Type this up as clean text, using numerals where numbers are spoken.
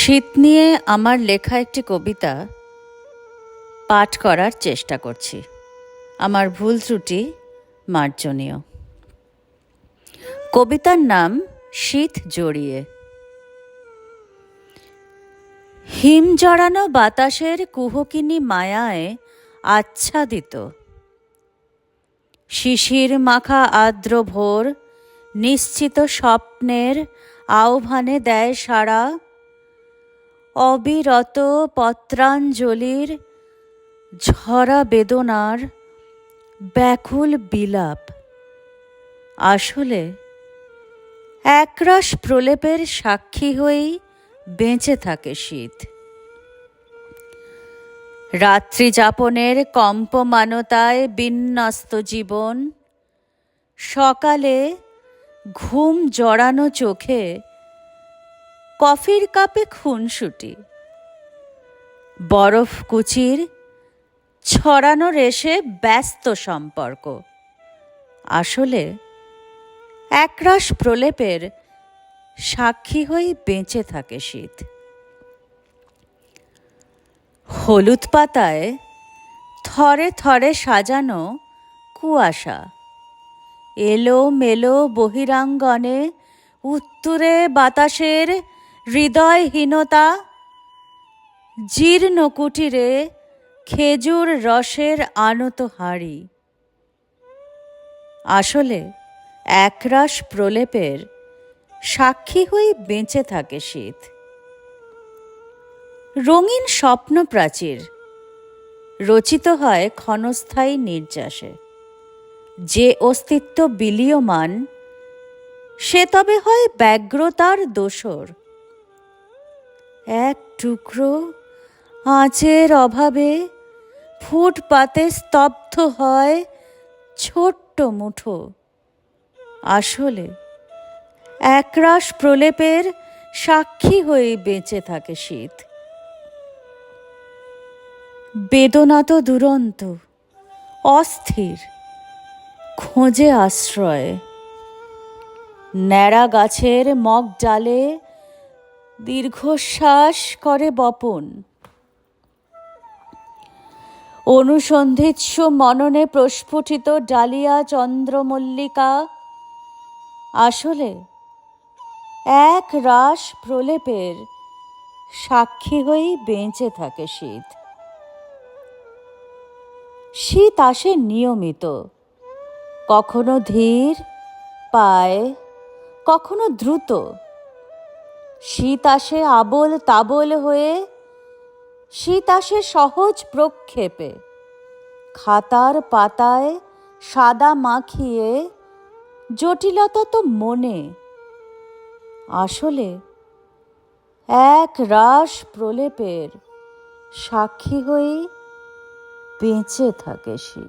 শীত নিয়ে আমার লেখা একটি কবিতা পাঠ করার চেষ্টা করছি। আমার ভুল ত্রুটি মার্জনীয়। কবিতার নাম শীত জড়িয়ে। হিম জড়ানো বাতাসের কুহকিনী মায়ায় আচ্ছাদিত, শিশির মাখা আর্দ্র ভোর নিশ্চিত স্বপ্নের আহ্বানে দেয় সাড়া। অবিরত পত্রাঞ্জলির ঝরা বেদনার ব্যাকুল বিলাপ। আসলে একরাশ প্রলেপের সাক্ষী হয়েই বেঁচে থাকে শীত। রাত্রি যাপনের কম্পমানতায় বিন্যস্ত জীবন, সকালে ঘুম জড়ানো চোখে কফির কাপে খুনসুটি, বরফ কুচির ছড়ানো রেশে ব্যস্ত সম্পর্ক। আসলে একরাশ প্রলেপের সাক্ষী হয়ে বেঁচে থাকে শীত। হলুদ পাতায় থরে থরে সাজানো কুয়াশা, এলো মেলো বহিরাঙ্গনে উত্তুরে বাতাসের হৃদয়হীনতা। জীর্ণ কুটিরে খেজুর রসের আনত হাঁড়ি। আসলে একরাশ প্রলেপের সাক্ষী হয়ে বেঁচে থাকে শীত। রঙিন স্বপ্ন প্রাচীর রচিত হয় ক্ষণস্থায়ী নির্যাসে। যে অস্তিত্ব বিলীয়মান সে তবে হয় ব্যগ্রতার দোসর। এক টুকরো আঁচের অভাবে ফুটপাতে স্তব্ধ হয় ছোট্ট মুঠো। আসলে একরাশ প্রলেপের সাক্ষী হয়ে বেঁচে থাকে শীত। বেদনা তো দুরন্ত, অস্থির, খোঁজে আশ্রয়। ন্যাড়া গাছের মগ ডালে দীর্ঘশ্বাস করে বপন। অনুসন্ধিৎসু মননে প্রস্ফুটিত ডালিয়া চন্দ্রমল্লিকা। আসলে এক রাশ প্রলেপের সাক্ষী হয়েই বেঁচে থাকে শীত। শীত আসে নিয়মিত, কখনো ধীর পায়, কখনো দ্রুত। শীত আসে আবোল তাবোল হয়ে, শীত আসে সহজ প্রক্ষেপে। খাতার পাতায় সাদা মাখিয়ে, জটিলতা তো মনে। আসলে এক রাশ প্রলেপের সাক্ষী হয়ে বেঁচে থাকে শীত।